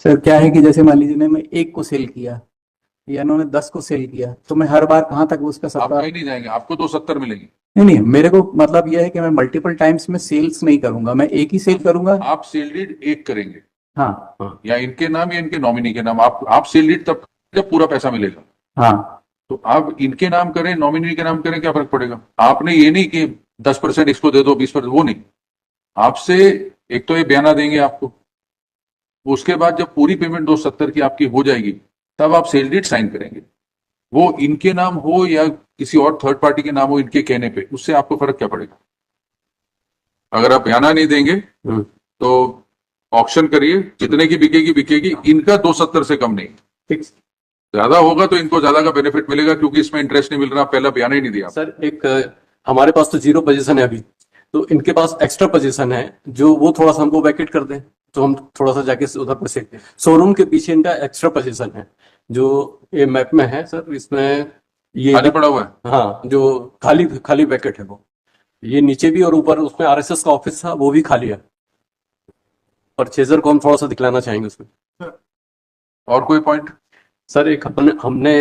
Sir क्या है कि जैसे मान लीजिए मैं एक को सेल किया या इन्होंने 10 को सेल किया, तो मैं हर बार कहाँ तक उसका आप 70? कहीं नहीं जाएंगे, आपको तो 70 मिलेगी। नहीं नहीं, मेरे को मतलब यह है कि मैं मल्टीपल टाइम्स में सेल्स नहीं करूंगा, मैं एक ही सेल करूंगा। आप सेल डीड एक करेंगे, हाँ हाँ, या इनके नाम या इनके नॉमिनी के नाम। आप सेल डीड तब जब पूरा पैसा मिलेगा। हाँ। तो आप इनके नाम करें, नॉमिनी के नाम करें, क्या फर्क पड़ेगा? आपने ये नहीं कि 10% इसको दे दो, 20%, वो नहीं। आपसे एक तो ये बयाना देंगे आपको, उसके बाद जब पूरी पेमेंट 270 की आपकी हो जाएगी, तब आप सेल डीड साइन करेंगे। वो इनके नाम हो या किसी और थर्ड पार्टी के नाम हो, इनके कहने पे, उससे आपको फर्क क्या पड़ेगा? अगर आप बयाना नहीं देंगे तो ऑक्शन करिए, जितने की बिकेगी बिकेगी, इनका 270 से कम नहीं। फिक्स। ज्यादा होगा तो इनको ज्यादा का बेनिफिट मिलेगा, क्योंकि इसमें इंटरेस्ट नहीं मिल रहा, पहला बयाना ही नहीं दिया। सर एक हमारे पास तो 0 पोजीशन है अभी, तो इनके पास एक्स्ट्रा पोजीशन है, जो वो थोड़ा सा हमको वैकेट कर दें तो हम थोड़ा सा जाके उधर पर सकते हैं। शोरूम के पीछे इनका एक्स्ट्रा पोजीशन है, जो ये मैप में है सर, इसमें ये खाली पड़ा हुआ है। हाँ, जो खाली खाली वैकेट है वो, ये नीचे भी और ऊपर उसमें आरएसएस का ऑफिस था वो भी खाली है। परचेजर को हम थोड़ा सा दिखलाना चाहेंगे उसमें। और कोई पॉइंट? सर एक हमने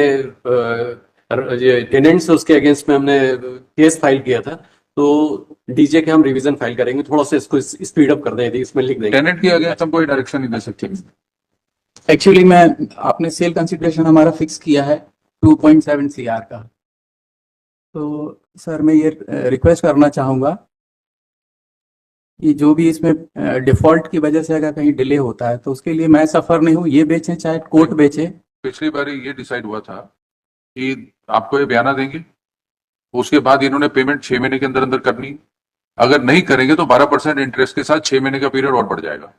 ये टेनेंट्स उसके अगेंस्ट में हमने केस फाइल किया था, तो डीजे के हम रिवीजन फाइल करेंगे, थोड़ा सा इसको स्पीड अप कर दें, यदि इसमें लिख देंगे। टेनेंट के अगेंस्ट हम कोई डायरेक्शन नहीं दे सकते। एक्चुअली मैं आपने सेल कंसिडरेशन हमारा फिक्स किया है 2.7 CR का, तो सर मैं ये रिक्वेस्ट करना चाहूँगा कि जो भी इसमें डिफॉल्ट की वजह से अगर कहीं डिले होता है तो उसके लिए मैं सफर नहीं हूँ, ये बेचें चाहे कोर्ट बेचे। पिछली बार ये डिसाइड हुआ था कि आपको ये बयाना देंगे, उसके बाद इन्होंने पेमेंट 6 महीने के अंदर अंदर करनी। अगर नहीं करेंगे तो 12% इंटरेस्ट के साथ 6 महीने का पीरियड और बढ़ जाएगा।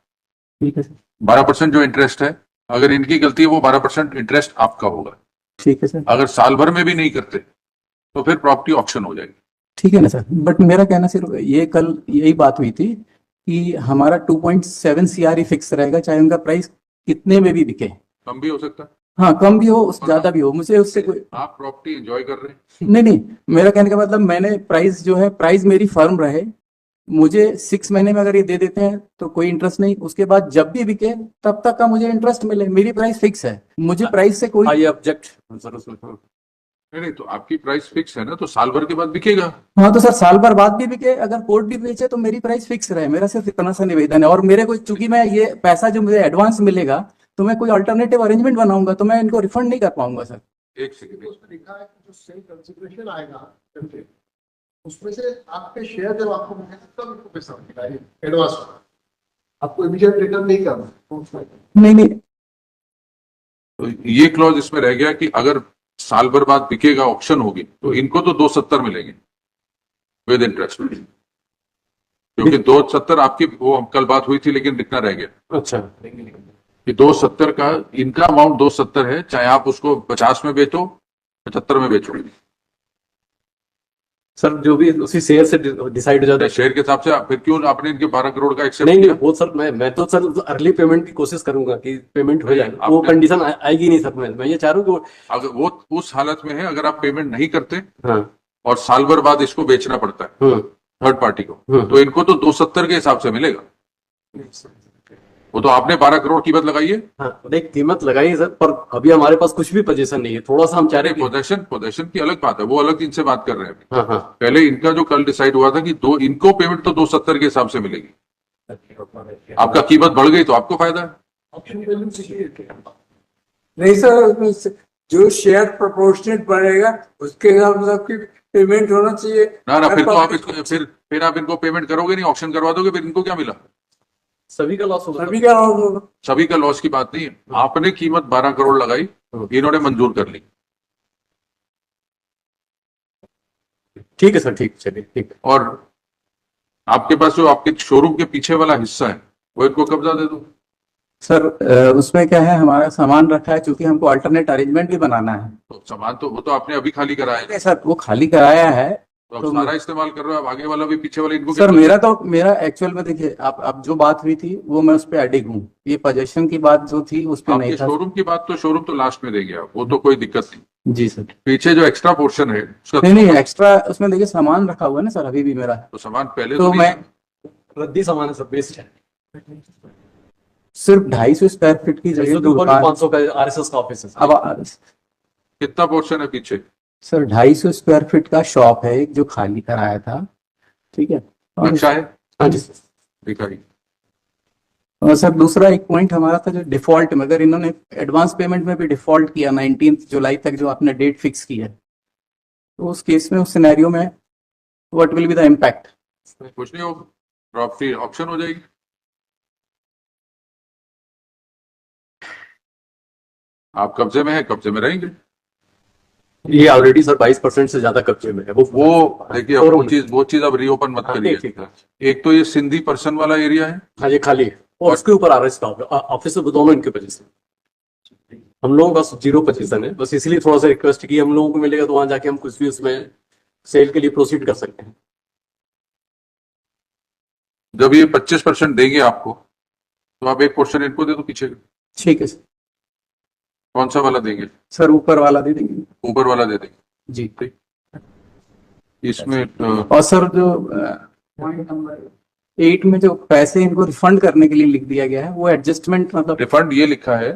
ठीक है सर। 12% जो इंटरेस्ट है, अगर इनकी गलती है वो 12% इंटरेस्ट आपका होगा। ठीक है सर। अगर साल भर में भी नहीं करते तो फिर प्रॉपर्टी ऑक्शन हो जाएगी। ठीक है ना सर, बट मेरा कहना सिर्फ ये, कल यही बात हुई थी कि हमारा 2.7 CR ही फिक्स रहेगा, चाहे उनका प्राइस कितने में भी बिके। कम भी हो सकता है। हाँ, कम भी हो ज्यादा भी हो, मुझे उससे कोई आप प्रॉपर्टी एंजॉय कर रहे हैं। नहीं नहीं, मेरा कहने का मतलब मैंने प्राइस जो है, प्राइस मेरी फर्म रहे, मुझे 6 महीने में अगर ये दे देते हैं तो कोई इंटरेस्ट नहीं, उसके बाद जब भी बिके तब तक का मुझे इंटरेस्ट मिले, मेरी प्राइस फिक्स है, मुझे प्राइस से कोई। आई ऑब्जेक्ट सर उसमें। नहीं, तो आपकी प्राइस फिक्स है ना, तो साल भर के बाद बिकेगा। हाँ तो सर साल भर बाद भी बिके, अगर कोर्ट भी बेचे तो मेरी प्राइस फिक्स रहे, मेरा सिर्फ इतना सा निवेदन है। और मेरे को चूंकि मैं ये पैसा जो मुझे एडवांस मिलेगा तो मैं कोई अल्टरनेटिव अरेंजमेंट बनाऊंगा, तो मैं इनको रिफंड नहीं कर पाऊंगा सर। एक सेकंड। उसमें लिखा है कि जो सेल कंसिडरेशन आएगा उसमें से आपके शेयर जब आपको मिलेंगे तब आपको पैसा मिलेगा एडवांस में, आपको इमीडिएट रिटर्न नहीं करना। नहीं नहीं, तो ये क्लॉज इसमें रह गया कि अगर साल भर बाद बिकेगा, ऑक्शन होगी, तो इनको तो 270 मिलेंगे विद इंटरेस्ट, क्योंकि 270 आपकी वो कल बात हुई थी लेकिन लिखना रह गया अच्छा, कि 270 का इनका अमाउंट 270 है, चाहे आप उसको 50 में बेचो, 75 में बेचो। सर जो भी उसी शेयर से डिसाइड हो जाता है। शेयर के हिसाब से फिर क्यों आपने इनके 12 करोड़ का एक्सेप्ट नहीं किया? नहीं, वो सर मैं तो सर अर्ली पेमेंट की कोशिश करूंगा कि पेमेंट हो जाए, वो आपने- कंडीशन आएगी नहीं सर। मैं ये चाह रहा हूँ कि अगर वो उस हालत में है, अगर आप पेमेंट नहीं करते हाँ और साल भर बाद इसको बेचना पड़ता है थर्ड पार्टी को, तो इनको तो 270 के हिसाब से मिलेगा। वो तो आपने 12 करोड़ कीमत लगाई है। हाँ, देख कीमत लगाई सर, पर अभी हमारे पास कुछ भी पोजीशन नहीं है, थोड़ा सा हम चाह रहे हैं पोजेशन की अलग बात है, वो अलग इनसे बात कर रहे हैं। हाँ हाँ पहले इनका जो कल डिसाइड हुआ था कि इनको पेमेंट तो 270 के हिसाब से मिलेगी। आपका कीमत बढ़ गई तो आपको फायदा है। ऑप्शन वैल्यू से नहीं सर, जो शेयर प्रोपोर्शनेट बढ़ेगा उसके हिसाब से आपकी पेमेंट होना चाहिए। ना फिर तो आप इसको फिर आप इनको पेमेंट करोगे नहीं, ऑक्शन करवा दोगे, फिर इनको क्या मिला? सभी का लॉस होगा। सभी का लॉस होगा। सभी का लॉस की बात नहीं है। आपने कीमत 12 करोड़ लगाई, इन्होंने मंजूर कर ली। ठीक है सर, ठीक, चलिए ठीक है। और आपके पास जो आपके शोरूम के पीछे वाला हिस्सा है वो इनको कब्जा दे दो। सर उसमें क्या है, हमारा सामान रखा है, चूंकि हमको अल्टरनेट अरेंजमेंट भी बनाना है। तो सामान तो वो तो आपने अभी खाली कराया है, नहीं सर, वो खाली कराया है। तो तो अब सारा इस्तेमाल कर रहे हो, अब आगे वाला भी, पीछे वाला, इनको सर मेरा एक्चुअल में देखिए, आप अब जो बात हुई थी वो मैं उस पर अडिग हूँ, ये पोजीशन की बात जो थी उस पर नहीं आपके था। शोरूम की बात तो शोरूम तो लास्ट में देंगे आप, वो तो कोई दिक्कत नहीं। जी सर। पीछे जो एक्स्ट्रा पोर्शन है उसका नहीं नहीं, एक्स्ट्रा उसमें देखिए सामान रखा हुआ है ना सर, अभी भी मेरा। तो सामान पहले तो नहीं मैं है। रद्दी सामान है सर, बेस्ट है। सिर्फ 250 स्क्वायर फीट की जगह दुकान 500 का आरएसएस का ऑफिस है सर। अब कितना पोर्शन है पीछे? सर 250 स्क्वायर फीट का शॉप है एक जो खाली कराया था, ठीक है। और अच्छा है, हाँ जी सर। दिखाइए। और सर दूसरा एक पॉइंट हमारा था जो डिफॉल्ट में, अगर इन्होंने एडवांस पेमेंट में भी डिफॉल्ट किया 19 जुलाई तक जो आपने डेट फिक्स की है, तो उस केस में, उस सिनेरियो में what will be the impact? कुछ नहीं होगा, प्रॉपर्टी ऑप्शन हो जाएगी। आप कब्जे में है, कब्जे में रहेंगे। ये ऑलरेडी सर 22% से ज्यादा कब्जे में है वो देखिए, अब वो चीज अब रीओपन मत हाँ, करिए। ठीक है। एक तो ये सिंधी पर्सन वाला एरिया है, हाँ ये खाली है और उसके ऊपर आरएस का ऑफिस है, दोनों इनके पोजीशन। हम लोगों का 0 पोजीशन है, बस इसलिए थोड़ा सा रिक्वेस्ट की, हम लोगों को मिलेगा तो वहां जाके हम कुछ भी उसमें सेल के लिए प्रोसीड कर सकते हैं। जब ये 25% देंगे आपको, तो आप एक पोर्शन इनको दे दो पीछे। ठीक है सर। कौन सा वाला देंगे? सर ऊपर वाला दे देंगे। ऊपर वाला दे देंगे। जी। इसमें और सर जो पॉइंट नंबर 8 में जो पैसे इनको रिफंड करने के लिए लिख दिया गया है, वो एडजस्टमेंट मतलब रिफंड ये लिखा है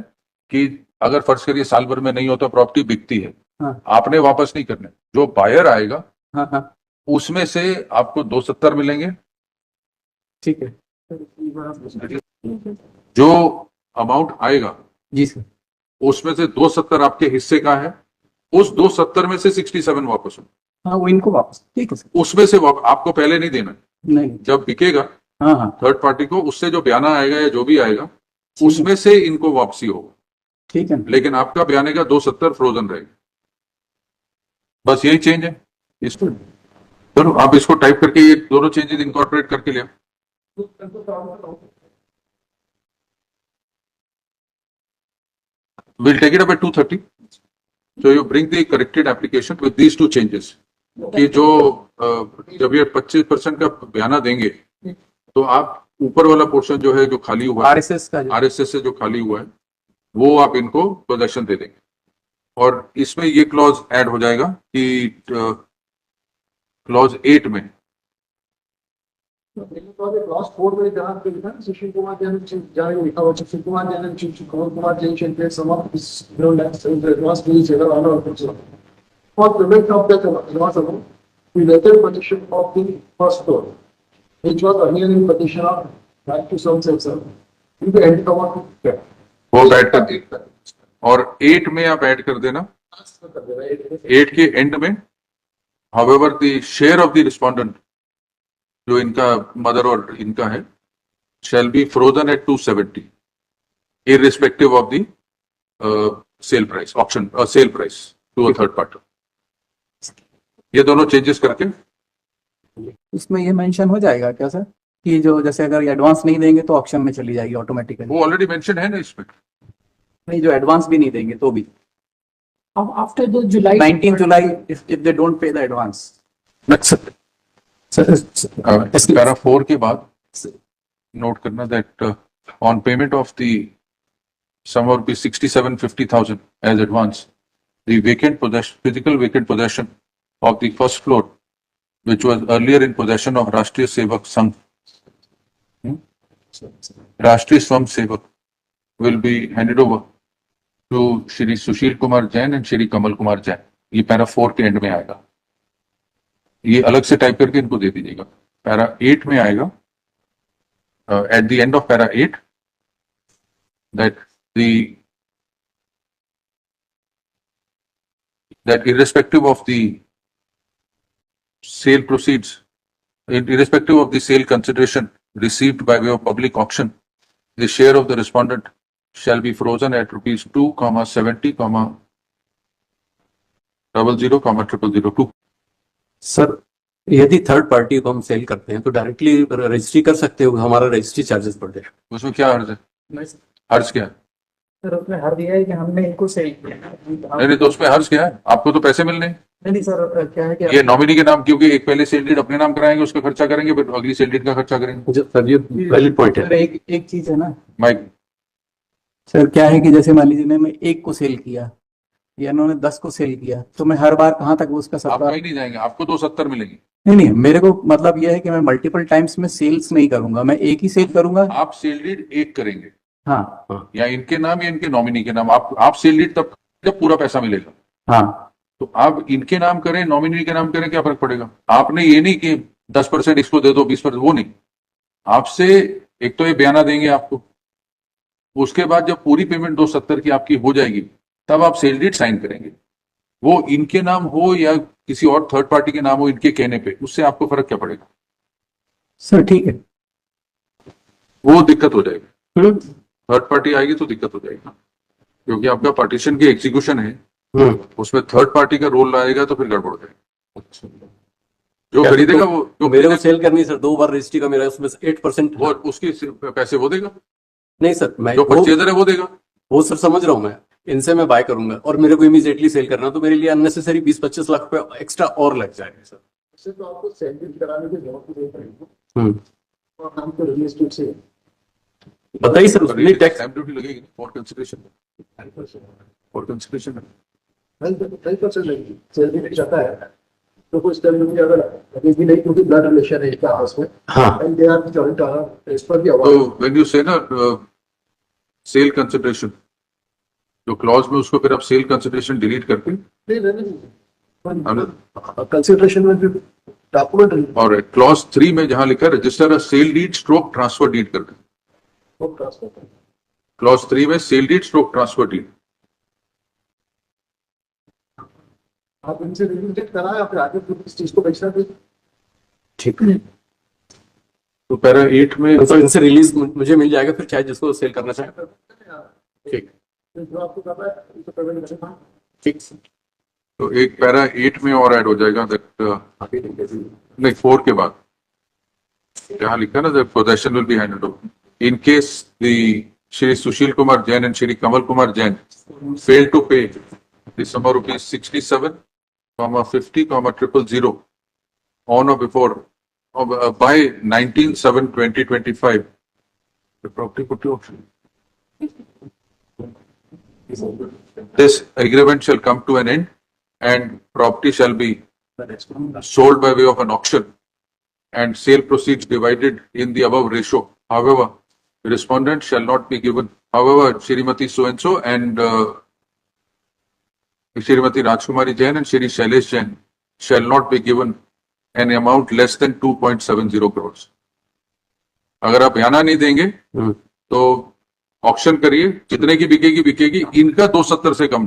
कि अगर फर्ज करिए साल भर में नहीं होता, प्रॉपर्टी बिकती है, हाँ आपने वापस नहीं करने, जो बायर आएगा हाँ हाँ उसमें से आपको 270 मिलेंगे। ठीक है जो अमाउंट आएगा जी सर। उसमें से 270 आपके हिस्से का है, उस 270 में से 67 वापस हो, हाँ वो इनको वापस, ठीक है सर। उसमें से आपको पहले नहीं देना। नहीं, जब बिकेगा हाँ हाँ थर्ड पार्टी को, उससे जो बयाना आएगा या जो भी आएगा उसमें से इनको वापसी होगा, ठीक है। लेकिन आपका बयाने का 270 फ्रोजन रहेगा। बस यही चेंज है इसको। चलो आप इसको टाइप करके ये दोनों चेंजेस इनकॉर्पोरेट करके ले आओ। We'll take it up at 2:30. So you bring the corrected application with these two changes. कि जो जब ये 25% का बयाना देंगे, तो आप ऊपर वाला पोर्शन जो है, जो खाली हुआ है, आरएसएस का आरएसएस से जो खाली हुआ है, वो आप इनको पोजेशन दे देंगे। और इसमें ये क्लॉज ऐड हो जाएगा कि क्लॉज 8 में क्लास 4 में जहाँ पे लिखा है सुशील कुमार जैन जहाँ ये लिखा हुआ है सुशील कुमार जैन कमल कुमार जैन शेट्टी sum of this lands in the advance please ever on और कुछ for payment of the advance amount we later petition of the first floor which was earlier in petition of right to some section in the end cover to get वो add कर देना, और 8 में आप add कर देना। 8 के and में however the share of the respondent, जो इनका मदर और इनका है, shall be frozen at 270 irrespective of the sale price, auction sale price to a third party। ये दोनों चेंजेस करके उसमें ये मेंशन हो जाएगा क्या सर कि जो जैसे अगर एडवांस नहीं देंगे तो ऑक्शन में चली जाएगी ऑटोमेटिकली? वो ऑलरेडी मेंशन है ना इसमें। नहीं, जो एडवांस भी नहीं देंगे तो भी after the July 19 July if they don't pay the advance। Para 4 के बाद नोट करना that on payment of the sum of 67,50,000 as advance, the vacant possession, physical vacant possession of the first floor, which was earlier in possession of Rashtriya Sevak Sangh, Rashtriya Swam Sevak, will be handed over to Shri Sushil Kumar Jain and Shri Kamal Kumar Jain। ये para 4 के and में आएगा, ये अलग से type करके इनको दे दीजिएगा। पैरा 8 में आएगा, at the end of para 8, that irrespective of the sale proceeds, irrespective of the sale consideration received by way of public auction, the share of the respondent shall be frozen at rupees 2,70,000,000,002। Sir यदि third party को हम cell करते हैं तो directly registry कर सकते हो, हमारा रजिस्ट्री चार्जेस बढ़ जाएगा। उसमें क्या हर्ज है? हर्ज क्या है? सर उसमें हर दिया है कि हमने इनको सेल किया। नहीं तो उसमें हर्ज क्या है? आपको तो पैसे मिलने हैं। नहीं सर, क्या है कि ये नॉमिनी के नाम, क्योंकि एक पहले सेल डीड अपने नाम कराएंगे, उसका खर्चा करेंगे, फिर अगली सेल डीड का खर्चा करेंगे। सर ये वैलिड पॉइंट सर है। एक चीज है ना माइक सर, क्या है कि जैसे मान लीजिए मैं 1 को सेल किया या इन्होंने 10 को सेल किया, तो मैं हर बार कहाँ तक उसका आप सत्ता? कहीं नहीं जाएंगे, आपको 270 मिलेंगे। नहीं, मेरे को मतलब यह है कि मैं मल्टीपल टाइम्स में सेल्स नहीं करूंगा, मैं एक ही सेल करूंगा। आप सेल डीड एक करेंगे, हाँ या इनके नाम या इनके नॉमिनी के नाम, आप सेल डीड तब जब पूरा पैसा मिलेगा। हाँ तो आप इनके नाम करें नॉमिनी के नाम करें, क्या फर्क पड़ेगा? आपने ये नहीं कि 10% इसको दे दो 20%, वो नहीं। आपसे एक तो ये बयाना देंगे आपको, उसके बाद जब पूरी पेमेंट 270 की आपकी हो जाएगी तब आप सेल डीड साइन करेंगे। वो इनके नाम हो या किसी और थर्ड पार्टी के नाम हो, इनके कहने पे, उससे आपको फर्क क्या पड़ेगा? सर ठीक है। वो दिक्कत हो जाएगी, थर्ड पार्टी आएगी तो दिक्कत हो जाएगी, क्योंकि आपका पार्टीशन की एग्जीक्यूशन है, उसमें थर्ड पार्टी का रोल आएगा तो फिर गड़बड़ हो जाएगी। जो खरीदेगा वो, जो मेरे को सेल करनी है सर, 2 बार रजिस्ट्री का मेरा है, उसमें से 8% वो उसकी पैसे वो देगा, नहीं सर, मैं जो परचेजर है वो देगा। वो सर समझ रहा हूँ मैं, इनसे मैं बाय करूंगा और मेरे को इमीडिएटली सेल करना, तो मेरे लिए अननेसेसरी 20-25 लाख रुपए एक्स्ट्रा और लग जाएंगे सर। इससे तो आपको सैंडविच कराने की जरूरत नहीं पड़ेगी और हम तो रियल एस्टेट से बताइए सर, उसमें टैक्स स्टैम्प ड्यूटी लगेगी फॉर कंसिडरेशन, फॉर कंसिडरेशन। 10% लगेगी। सैलरी नहीं जाता है तो कोई स्टैम्प ड्यूटी अगर लगेगी नहीं, क्योंकि ब्लड रिलेशन है इनका आपस में, हाँ एंड दे आर जॉइंट इस पर भी तो आवाज व्हेन यू से ना सेल कंसिडरेशन, जो क्लॉज में, उसको फिर आप सेल कंसिडरेशन डिलीट करके कंसिडरेशन में भी डॉक्यूमेंट और क्लॉज 3 में जहां लिखा है register a sale deed stroke transfer deed करके, ट्रांसफर क्लॉज 3 में sale deed stroke transfer deed. आप इनसे रिलेटेड कराए, आप आगे फिर इस चीज को बेचना भी ठीक है तो पैरा 8 में तो सर, इनसे रिलीज मुझे मिल जाएगा फिर, चाहे जिसको सेल करना चाहे। ठीक जो आपको करना है उसको पेमेंट करना। ठीक सर। तो एक पैरा 8 में और ऐड हो जाएगा, दैट नहीं 4 के बाद जहां लिखा है ना, that possession will be handed over in case the Shri Sushil Kumar Jain and Shri Kamal Kumar Jain fail to pay the sum of ₹67,50,000 on or before by 19/7/2025 the property put to auction. This agreement shall come to an end and property shall be sold by way of an auction and sale proceeds divided in the above ratio. However, the respondent shall not be given. However, Shrimati so and so and Shrimati Rajkumari Jain and Shri Shailesh Jain shall not be given an amount less than 2.70 crores. अगर आप बयाना नहीं देंगे तो auction करिए, जितने की बिकेगी बिकेगी, इनका 270 से कम नहीं।